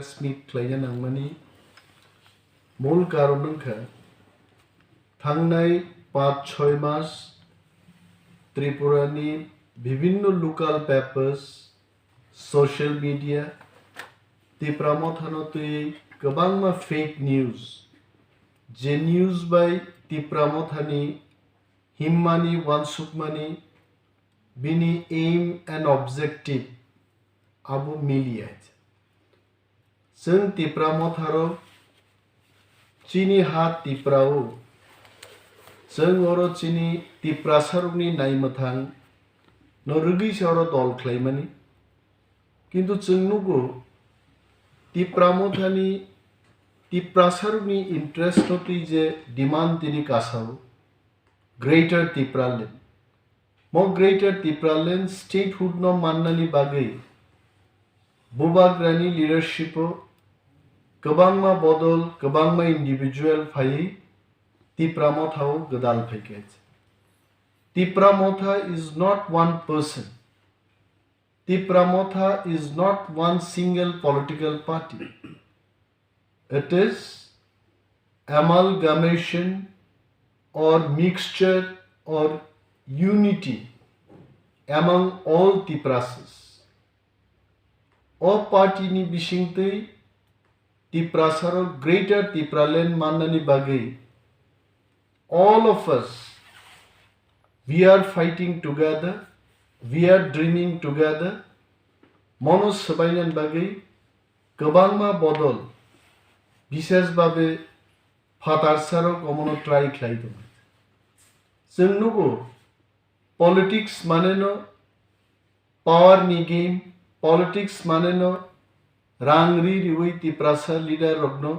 Smith Klayan Angmani Mol Karonunka Thangnai 5-6 মাস Tripurani বিভিন্ন local papers social media Tipramothanote Kabangma fake news Je news by Tipramothani Himmani Wansukmani Bini aim and objective Abu Miliyat Sung Tipramotharo Chini hat Tiprao Sung oro chini Tiprasaruni naimathang no rugi soro dol claimani Kintu sung nugo Tipramothani Tiprasaruni interest noti je demand tini kasao Greater Tipralen Mo Greater Tipralen statehood no mannani bagai Bubagrani leadership Kabangma bodol Kabangma individual phai Tipramothao gadal phaiket Tipramotha is not one person Tipramotha is not one single political party It is amalgamation or mixture or unity among all Tiprasas O party ni bisingtei Tiprasaro greater Tipralen manani bagai all of us we are fighting together we are dreaming together monos sabainan bagai kabangma bodol bishesh babe fatarsaro komono try khlaido sengnugo politics maneno power ni game politics maneno rangri riwai Tiprasa leader rogno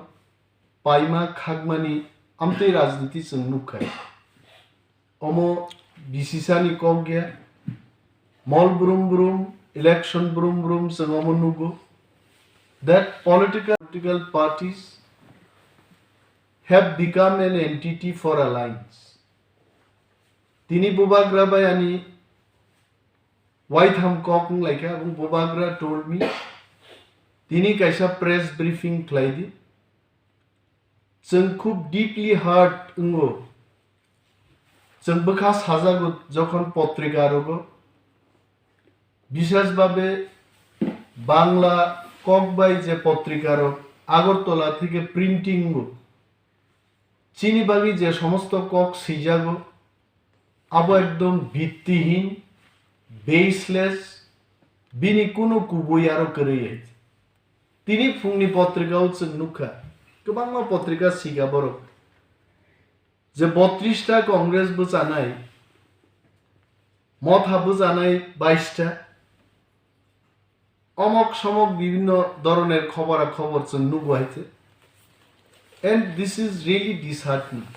paima khagmani amte rajniti sengnukai omo bisisani kogya mol brum brum election brum brum sengomonugo that political parties have become an entity for alliance tini bubagra bayani white ham kokung like bubagra told me tini kaisa press briefing klaidi जों खूब deeply hurt ungo जों बखा साजागो जखन पत्रिका रगो विशेष भावे बांगला ककबाई जे पत्रिका रग আগরতলা থেকে printing গো চিনি বাগি যে সমস্ত কক সিজাগো আবো একদম ভিত্তিহীন বেসলেস বিনি কোনো কুবই আরো করে তিনি ফুংনি পত্রিকাও जों नुखा गोबां पत्रिका सिगा बरक जे 32टा कंग्रेस बो जानाय मथा बो जानाय 22टा अमक समक विभिन्न धरनेर खबरा खबर जों नुबायते and this is really disheartening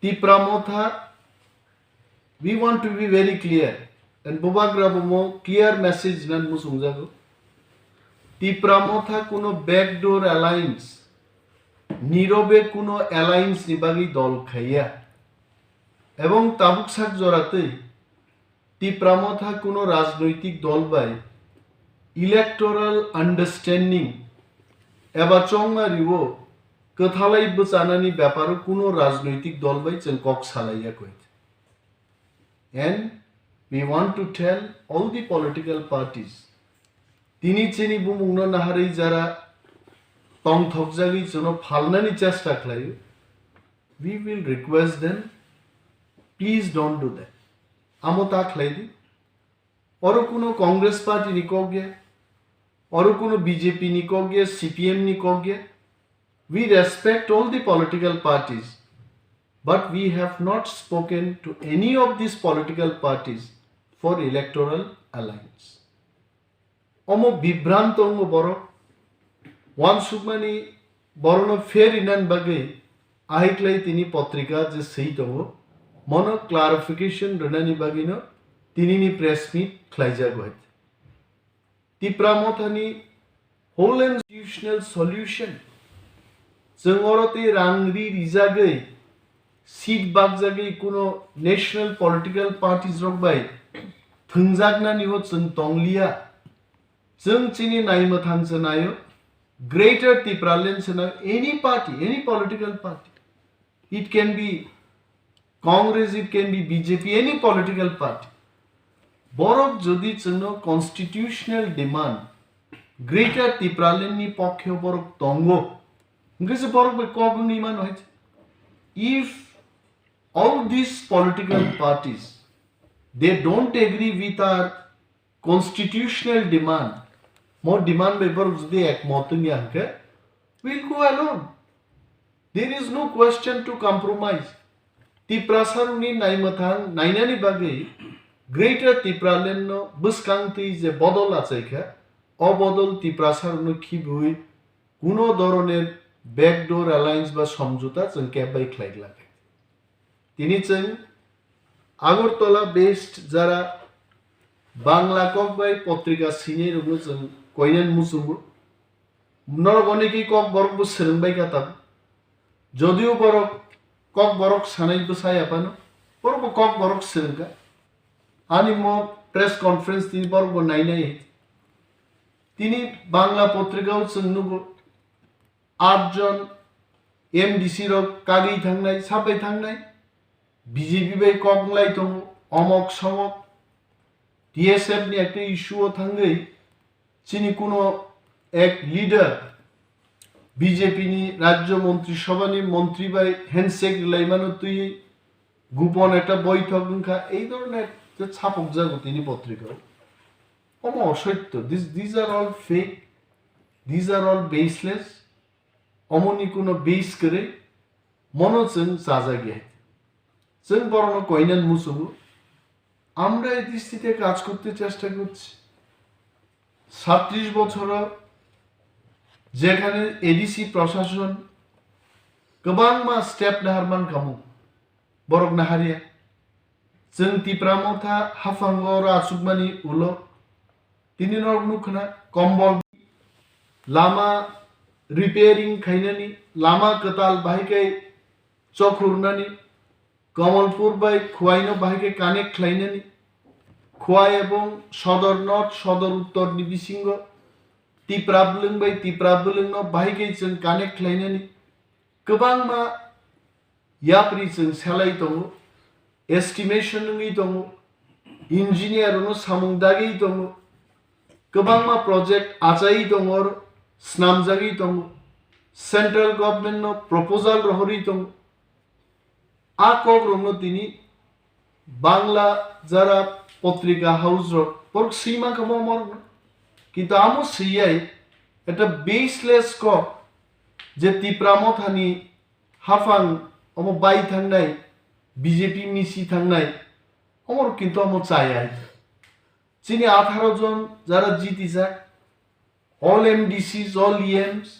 Tipramotha we want to be very clear and bubagrabo mo clear message nan musungjago Tipramotha কোনো backdoor alliance নীরবে কোনো alliance নিবাগী দল খাইয়া এবং তাবুকসাক জড়াতে Tipramotha কোনো রাজনৈতিক দল বাই ইলেকটোরাল আন্ডারস্ট্যান্ডিং এবা চংমা রিও কথালাই বচানানি ব্যাপারে কোনো রাজনৈতিক দল বাই जों কক সালাইয়া কইতে and we want to tell all the political parties তিনি চিনি বুমুংনা নাহারি যারা টং থকজাগি জন্য ফালনানি চেষ্টা খালায় we will request them please don't do that আমতা খালাইদি और কোনো कांग्रेस पार्टी निकोगे और कोनो बीजेपी निकोगे सीपीएम निकोगे we respect all the political parties but we have not spoken to any of these political parties for electoral alliance Omo Bibranto Boro One Sukmani Borono Fair Inan Bagay Ahiklai Tini Potrika just say to Mono clarification Renani Bagino Tinini press meet Klaija Goet Tipramothani whole institutional solution Zengorote Rangri Rizagay Seat Bagzagay Kuno national political parties Rogbai Thungzagna Niwot Tonglia जों चिनि नायमो थांसो नायो Greater Tipralen Sena, any party, any political party. It can be Congress, it can be BJP, any political party. Borok jodi chano constitutional demand. Greater Tipralen ni pokhe borok tongo. Ngese borok be kog ni man hoyche. If all these political parties, they don't agree with our constitutional demand, more demand paper jodi ekmot yanke, we'll go alone. There is no question to compromise. Tiprasa ni naimathang nainani bagi Greater Tipralen no buskangti je bodol achaika obodol Tiprasa no khibui kuno doroner backdoor alliance ba samjhota जों केबाय ख्लाइलाखै তিনি जों Agartala best যারা বাংলা ককবাই পত্রিকা সিনে রুগো जों কইনান মুসুবু নরগনিকি cock বরকবো सोलोंबाय काता যদিও বরক কক বরক সানাইবো সায়াপানো বরকবো কক বরক सोलोंगा आनी मो प्रेस कॉन्फ्रेंस তিনি বরকবো नायनाय তিনি বাংলা পত্রিকাও जों नुगो 8 জন एमडीसी रक कागै थांनाय साबै थांनाय बीजेपी बाय कगलाय दं अमक समक टीएसएफ नि एक इश्यू थांगै चिनि कोनो एक लीडर बीजेपी नि राज्य मंत्री सभानि मंत्री बाय हैंडशेक लाइमानो तुई गोपन एक बैठक ओंखा এই ধরনের যে ছাপক জাগো তিনি পত্রিকা অম অসত্য these are all fake, these are all baseless. অমনি কোনো বেস করে মনো जों जाजागे जों বরং কইনান মুসুবু আমরা এই দৃষ্টিতে কাজ করতে চেষ্টা করছি 37 বছর যেখানে এডিসি প্রশাসন गोबां मा स्टेप नाहारमान कामु बरक नाहारिया जों तिप्रामथा हाफांगर आसुकमानि उलो तिनि नर नुखना कम्बल लामा रिपेयरिंग खाइनानि लामा कताल बाहायकै चखुरनानि कमलपुर बाय खुवाइनो बाहायकै कानेक्ट खालायनानि खुवाइ एबं सदर नर्थ सदर उत्तर नि बिसिंग तिप्राबलुं बाय तिप्राबलुंनो बाहायकै जों कानेक्ट खालायनानि गोबां मा याप्रि जों सालाय दङ एस्टिमेशन नङै दङ इन्जिनियारनो सामुंदागै दङ गोबां मा प्रोजेक्ट आजायै दङ स्नामजागै दं सेंट्रल गवर्नमेंट नो प्रपोजल रहरि दं आ कग्रमनो तिनी बांला जरा पत्रिका हाउस रो पर सीमा कम मर किंतु आमो सीआई एटा बेसलेस को जे तिप्रामथानि हाफां अमो बाय थांनाय बीजेपी मिसी थांनाय अमर किंतु अमो चाया चिनि 18 जन जरा जीतिजा all MDCs, all EMs,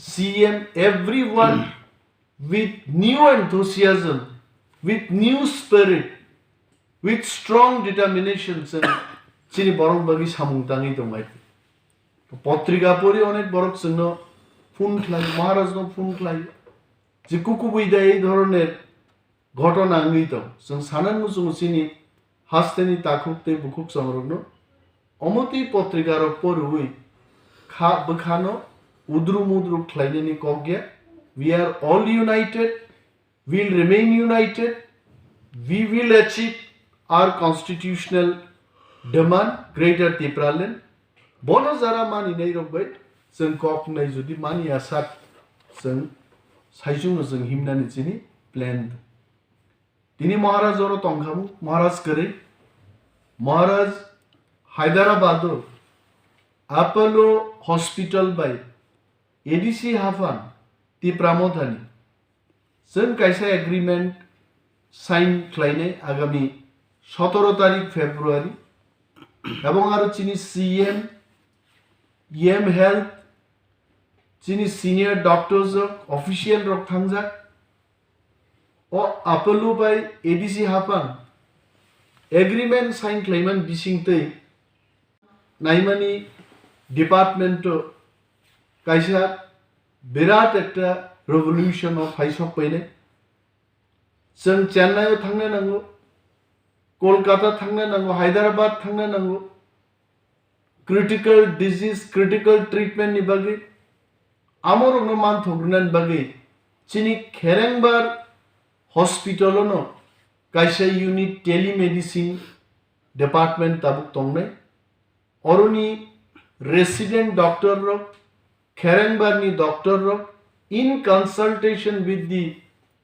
CM, everyone with new enthusiasm, with new spirit, with strong determination, chini borok bagi samung tangi tomai. Patrika pori onek borok seno phone khlai, maharaj no phone khlai. Je kukubuida ei dhoroner ঘটনা angui to, जों sanan musung chini hasteni takukte bukuk samrogno, omoti patrikaro porui. Bukhano udru mudru khlainani kogya. We are all united. We'll remain united. We will achieve our constitutional demand. Greater Tipralen. Bono zara mani nei robai. जों kok nei jodi mani asat जों saijung जों himnani chini plan. Tini Maharaj oro tonghamu Maharaj kare. Maharaj Hyderabad Apollo Hospital by ADC Hafan Tipramothani जों कायसा agreement sign खालायनाय आगामी 17 तारिख फेब्रुआरी एबं आरो चिनि सीएम EM हेल्थ चिनि सीनियर डॉक्टर्स ऑफिशियल रक थांजा ओ अपोलो बाय ADC हाफान एग्रीमेंट साइन खालायमान बिसिंतै नाइमानि डिपार्टमेंट कायसा बिराट एक रेवोल्यूशन ऑफ हाइसक पैने जों चेन्नाई थांनो नांगौ कोलकाता थांनो नांगौ हैदराबाद थांनो नांगौ critical disease critical treatment ni bagi amor no man thognan bagi chini kherengbar hospital no kaisa unit telemedicine department tabuk tongnai oroni resident doctor rok kherengbar ni doctor rok in consultation with the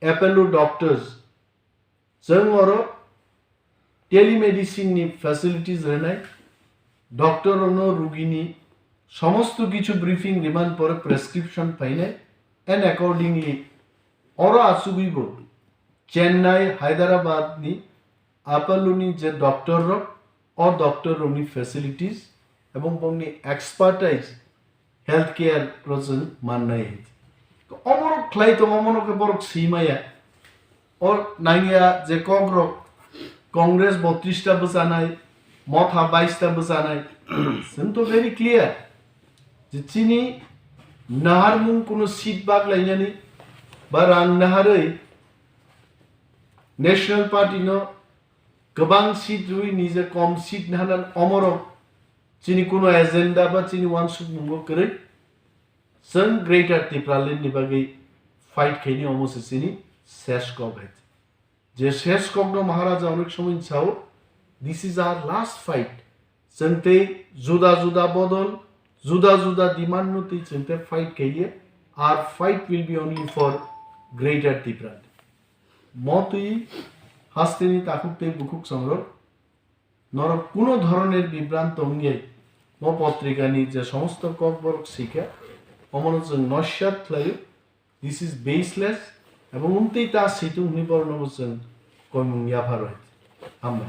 Apollo doctors जों oro telemedicine ni facilities renai doctor ono rugini সমস্ত কিছু briefing রিমান্ড পরে prescription পাইনে and accordingly অর আসুবিব চেন্নাই হায়দ্রাবাদ নি আপেলুনি যে ডক্টর রক অ ডক্টর রনি ফ্যাসিলিটিস এবং বংনি এক্সপার্টাইজ হেলথ কেয়ার প্রজেন্ট মাননাই তো অমর খ্লাই তো অমনকে বড় সীমায়া और नाइया जे कग्रक कांग्रेस 32टा बसानाय मथा 22टा बसानाय जों तो भेरि क्लियर जे चिनि नाहार मुं कोनो सीट बाग लायनानै बा रां नाहारै नेशनल पार्टी नो गोबां सीट रुइ निजे कम सीट नाहानान अमर चिनि कोनो एजेंडा बा चिनि वान सुक मुंगो करै जों ग्रेटर तिप्रालेन नि बागै फाइट खैनि अमसे चिनि শেষ কবে যে শেষ কগ্ন মহারাজা অনেক সময় চাও this is our last fight জনতে জুদা জুদা বদল জুদা জুদা দিমান্নতি জনতে ফাইট কেলিয়ে আর fight will be only for greater Tripura মতই হাস্তেনি তাকুতে বুকুক সংগ্রহ নর কোনো ধরনের বিভ্রান্ত অঙ্গে ম পত্রিকানি যে সমস্ত ককবরক শিখা অমনোযোগ নস্যাত লাইও দিস ইজ বেসলেস এবং উন্তেই তা সিটুং নিবর্ণ বলছেন কমুং ইয়াভার আমরা